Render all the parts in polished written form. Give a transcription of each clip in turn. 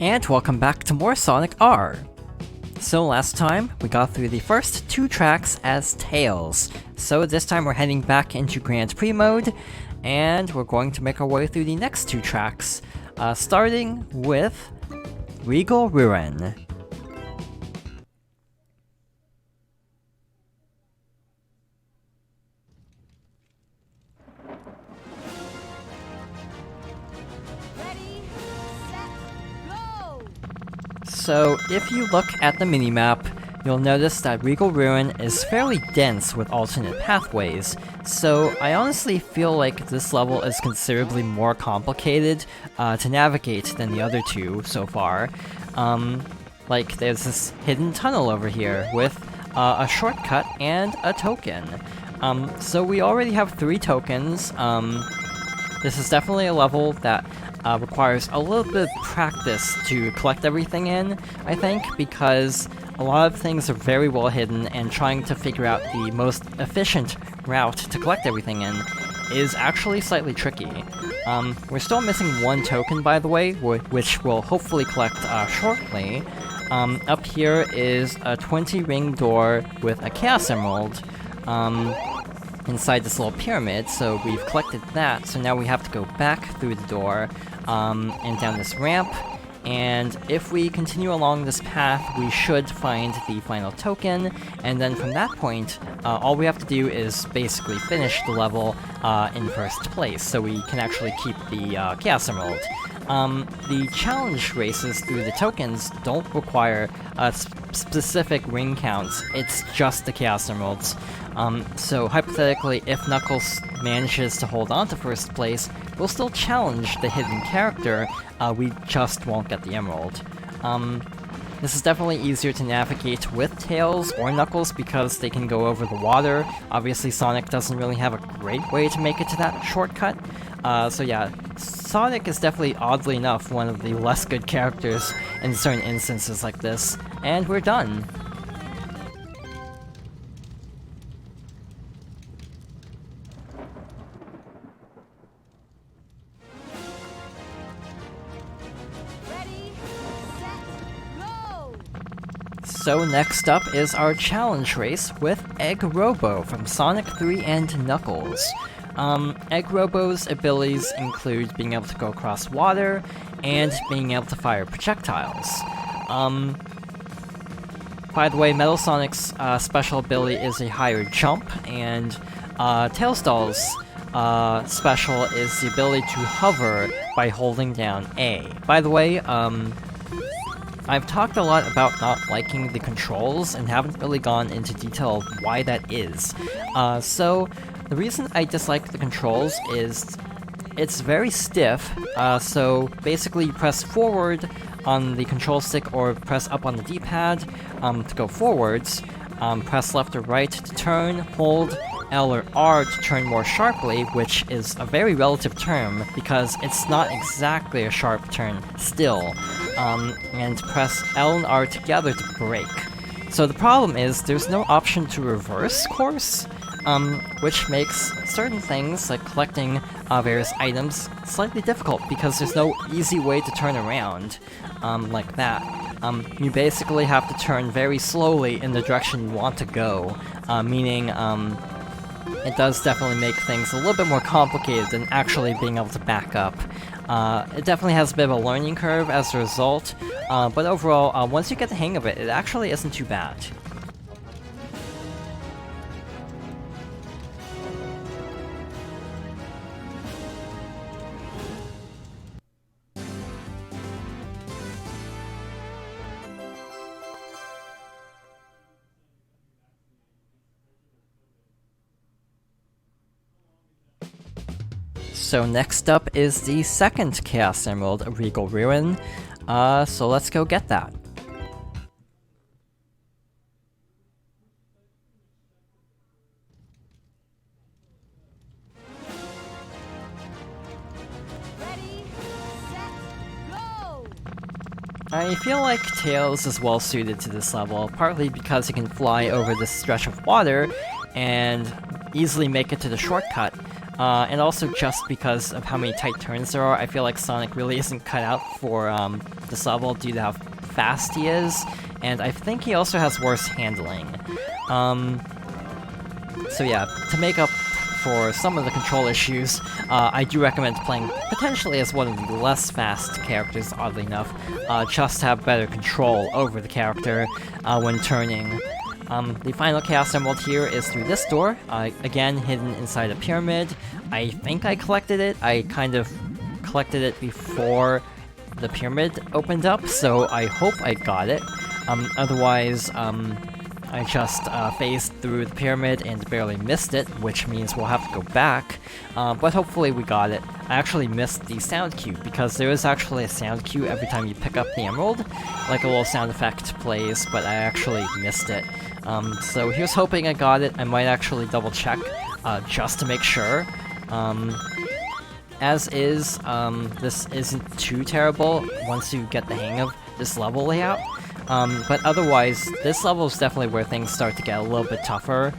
And welcome back to more Sonic R. So last time, we got through the first 2 tracks as Tails. So this time we're heading back into Grand Prix mode, and we're going to make our way through the next 2 tracks, starting with Regal Ruin. So, if you look at the minimap, you'll notice that Regal Ruin is fairly dense with alternate pathways, so I honestly feel like this level is considerably more complicated to navigate than the other 2 so far. Like, there's this hidden tunnel over here with a shortcut and a token. So we already have 3 tokens. This is definitely a level that requires a little bit of practice to collect everything in, I think, because a lot of things are very well hidden, and trying to figure out the most efficient route to collect everything in is actually slightly tricky. We're still missing 1 token, by the way, which we'll hopefully collect shortly. Up here is a 20-ring door with a Chaos Emerald inside this little pyramid, so we've collected that, so now we have to go back through the door and down this ramp, and if we continue along this path, we should find the final token, and then from that point, all we have to do is basically finish the level in first place, so we can actually keep the Chaos Emerald. The challenge races through the tokens don't require specific ring counts, it's just the Chaos Emeralds. So hypothetically, if Knuckles manages to hold on to first place, we'll still challenge the hidden character, we just won't get the emerald. This is definitely easier to navigate with Tails or Knuckles because they can go over the water. Obviously Sonic doesn't really have a great way to make it to that shortcut. So yeah, Sonic is definitely, oddly enough, one of the less good characters in certain instances like this. And we're done. So next up is our challenge race with Egg Robo from Sonic 3 and Knuckles. Egg Robo's abilities include being able to go across water and being able to fire projectiles. By the way, Metal Sonic's special ability is a higher jump, and Tailsdoll's special is the ability to hover by holding down A. By the way, I've talked a lot about not liking the controls and haven't really gone into detail of why that is. So, the reason I dislike the controls is it's very stiff, so basically you press forward on the control stick or press up on the D-pad to go forwards, press left or right to turn, hold L or R to turn more sharply, which is a very relative term because it's not exactly a sharp turn still, and press L and R together to brake. So the problem is there's no option to reverse course, which makes certain things like collecting various items slightly difficult because there's no easy way to turn around like that. You basically have to turn very slowly in the direction you want to go, meaning it does definitely make things a little bit more complicated than actually being able to back up. It definitely has a bit of a learning curve as a result, but overall, once you get the hang of it, it actually isn't too bad. So next up is the second Chaos Emerald, Regal Ruin, so let's go get that. Ready, set, go! I feel like Tails is well suited to this level, partly because he can fly over this stretch of water and easily make it to the shortcut, and also just because of how many tight turns there are, I feel like Sonic really isn't cut out for this level due to how fast he is, and I think he also has worse handling. So yeah, to make up for some of the control issues, I do recommend playing potentially as one of the less fast characters, oddly enough, just to have better control over the character when turning. The final Chaos Emerald here is through this door, again hidden inside a pyramid. I think I collected it. I kind of collected it before the pyramid opened up, so I hope I got it. Otherwise, I just phased through the pyramid and barely missed it, which means we'll have to go back, but hopefully we got it. I actually missed the sound cue, because there is actually a sound cue every time you pick up the emerald, like a little sound effect plays, but I actually missed it. So here's hoping I got it. I might actually double check, just to make sure. As is, this isn't too terrible once you get the hang of this level layout. But otherwise, this level is definitely where things start to get a little bit tougher,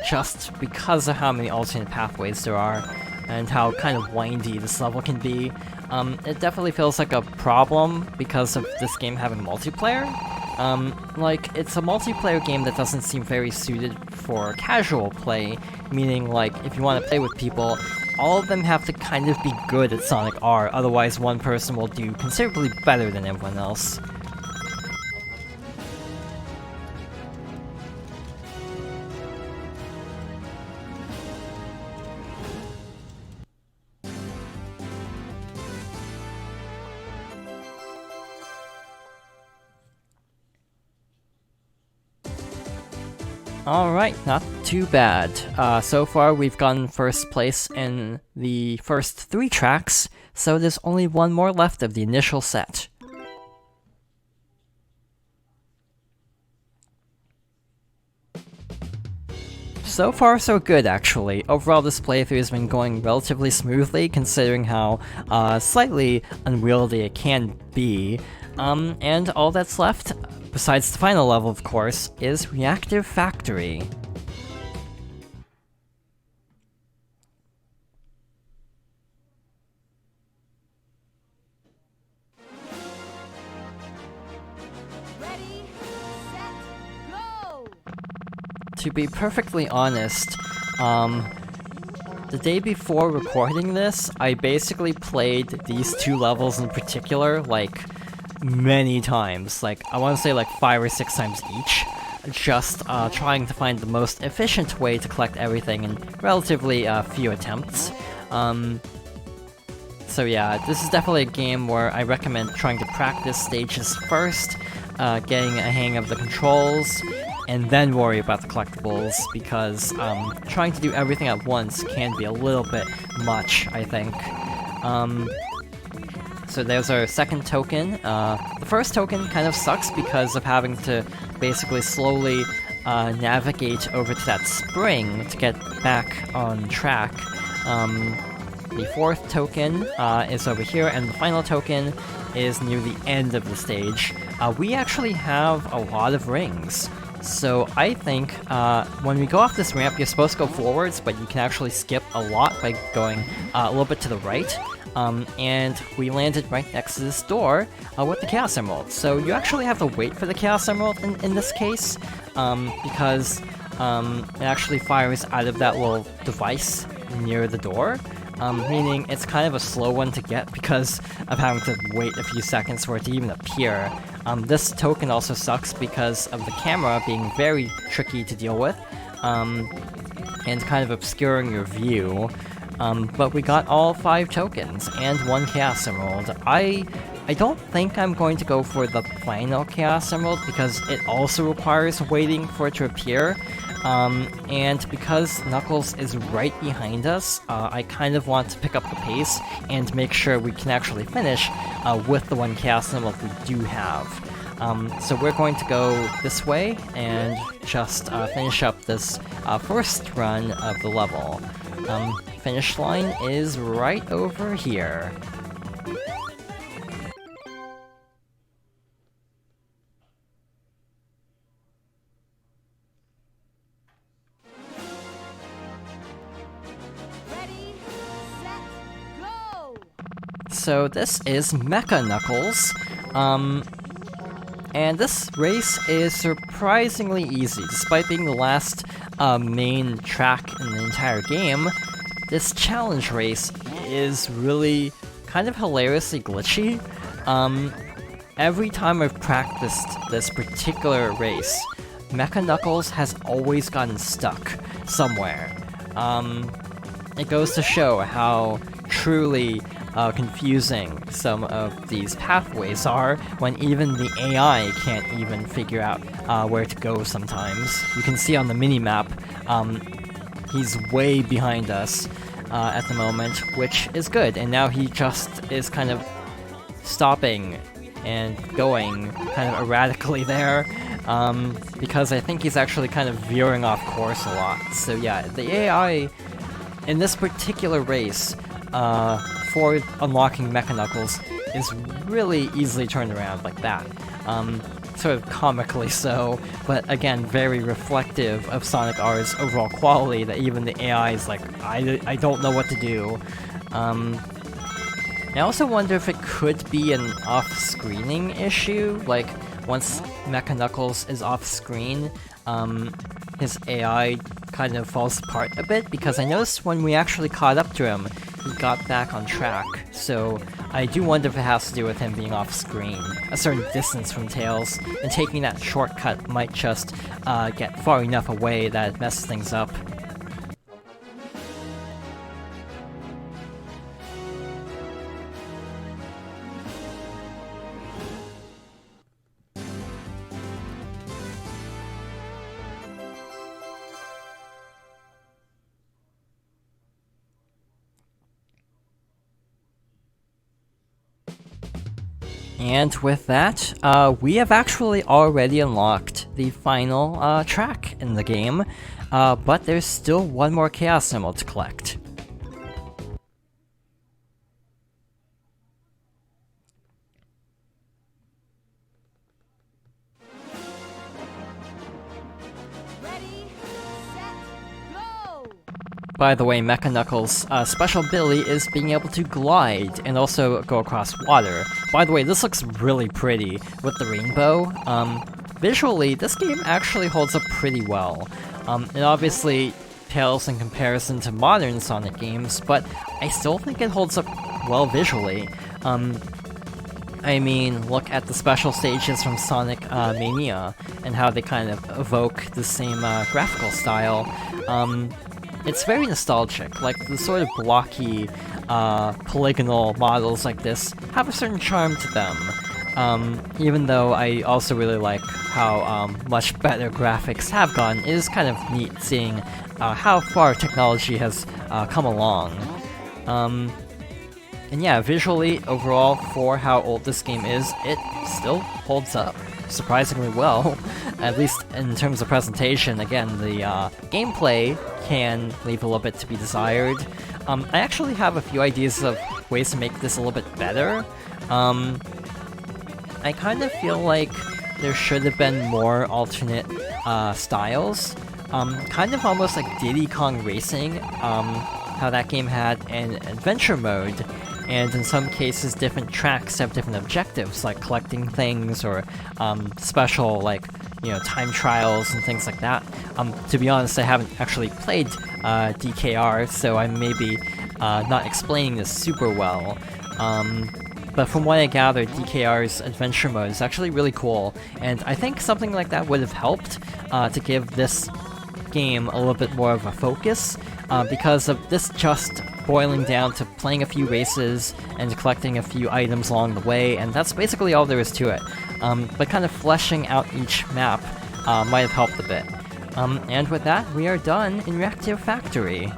just because of how many alternate pathways there are, and how kind of windy this level can be. It definitely feels like a problem because of this game having multiplayer. Like, it's a multiplayer game that doesn't seem very suited for casual play, meaning, like, if you want to play with people, all of them have to kind of be good at Sonic R, otherwise one person will do considerably better than everyone else. Alright, not too bad. So far we've gotten first place in the first 3 tracks, so there's only one more left of the initial set. So far so good, actually. Overall this playthrough has been going relatively smoothly, considering how slightly unwieldy it can be. And all that's left, besides the final level of course, is Reactive Factory. Ready, set, go! To be perfectly honest, the day before recording this, I basically played these 2 levels in particular, like, many times. Like, I want to say like 5 or 6 times each. Just trying to find the most efficient way to collect everything in relatively few attempts. So yeah, this is definitely a game where I recommend trying to practice stages first, getting a hang of the controls, and then worry about the collectibles, because trying to do everything at once can be a little bit much, I think. So there's our second token. The first token kind of sucks because of having to basically slowly navigate over to that spring to get back on track. The fourth token is over here, and the final token is near the end of the stage. We actually have a lot of rings. So I think when we go off this ramp, you're supposed to go forwards, but you can actually skip a lot by going a little bit to the right. And we landed right next to this door with the Chaos Emerald. So you actually have to wait for the Chaos Emerald in this case, because it actually fires out of that little device near the door. Meaning it's kind of a slow one to get because of having to wait a few seconds for it to even appear. This token also sucks because of the camera being very tricky to deal with, and kind of obscuring your view. But we got all 5 tokens, and 1 Chaos Emerald. I don't think I'm going to go for the final Chaos Emerald, because it also requires waiting for it to appear. And because Knuckles is right behind us, I kind of want to pick up the pace and make sure we can actually finish with the 1 Chaos Emerald we do have. So we're going to go this way and just finish up this first run of the level. Finish line is right over here. so this is Mecha Knuckles. And this race is surprisingly easy, despite being the last main track in the entire game. This challenge race is really kind of hilariously glitchy. Every time I've practiced this particular race, Mecha Knuckles has always gotten stuck somewhere. It goes to show how truly confusing some of these pathways are when even the AI can't even figure out where to go sometimes. You can see on the minimap, he's way behind us at the moment, which is good, and now he just is kind of stopping and going kind of erratically there, because I think he's actually kind of veering off course a lot. So yeah, the AI in this particular race, for unlocking Mecha Knuckles is really easily turned around like that. Sort of comically so, but again, very reflective of Sonic R's overall quality that even the AI is like, I don't know what to do. I also wonder if it could be an off-screening issue, like once Mecha Knuckles is off-screen, his AI kind of falls apart a bit, because I noticed when we actually caught up to him, he got back on track, so I do wonder if it has to do with him being off-screen, a certain distance from Tails, and taking that shortcut might just get far enough away that it messes things up. And with that, we have actually already unlocked the final track in the game, but there's still one more Chaos Emerald to collect. Ready, set, go! By the way, Mecha Knuckles' special ability is being able to glide and also go across water. By the way, this looks really pretty with the rainbow. Visually, this game actually holds up pretty well. It obviously pales in comparison to modern Sonic games, but I still think it holds up well visually. I mean, look at the special stages from Sonic Mania and how they kind of evoke the same graphical style. It's very nostalgic, like the sort of blocky, polygonal models like this have a certain charm to them. Even though I also really like how much better graphics have gotten, it is kind of neat seeing how far technology has come along. And yeah, visually, overall, for how old this game is, it still holds up surprisingly well, at least in terms of presentation. Again, the gameplay can leave a little bit to be desired. I actually have a few ideas of ways to make this a little bit better. I kind of feel like there should have been more alternate styles, kind of almost like Diddy Kong Racing, how that game had an adventure mode, and in some cases different tracks have different objectives, like collecting things or special, like, you know, time trials and things like that. To be honest, I haven't actually played DKR, so I may be not explaining this super well. But from what I gathered, DKR's adventure mode is actually really cool, and I think something like that would have helped to give this game a little bit more of a focus, because of this just boiling down to playing a few races and collecting a few items along the way, and that's basically all there is to it. But kind of fleshing out each map might have helped a bit. And with that, we are done in Reactive Factory.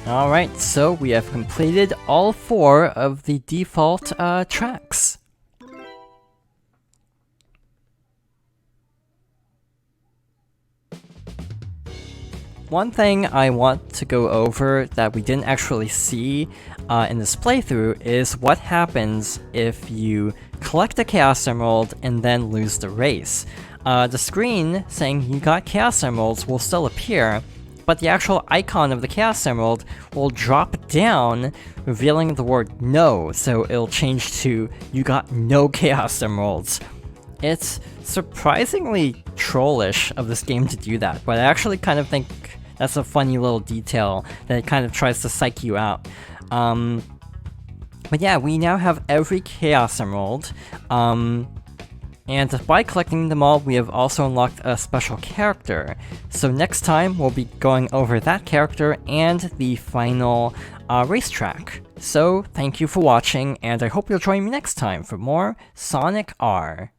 Alright, so we have completed all 4 of the default tracks. one thing I want to go over that we didn't actually see in this playthrough is what happens if you collect a Chaos Emerald and then lose the race. The screen saying you got Chaos Emeralds will still appear, but the actual icon of the Chaos Emerald will drop down, revealing the word no, so it'll change to you got no Chaos Emeralds. It's surprisingly trollish of this game to do that, but I actually kind of think that's a funny little detail that it kind of tries to psych you out. But yeah, we now have every Chaos Emerald, and by collecting them all, we have also unlocked a special character. So next time, we'll be going over that character and the final racetrack. So thank you for watching, and I hope you'll join me next time for more Sonic R.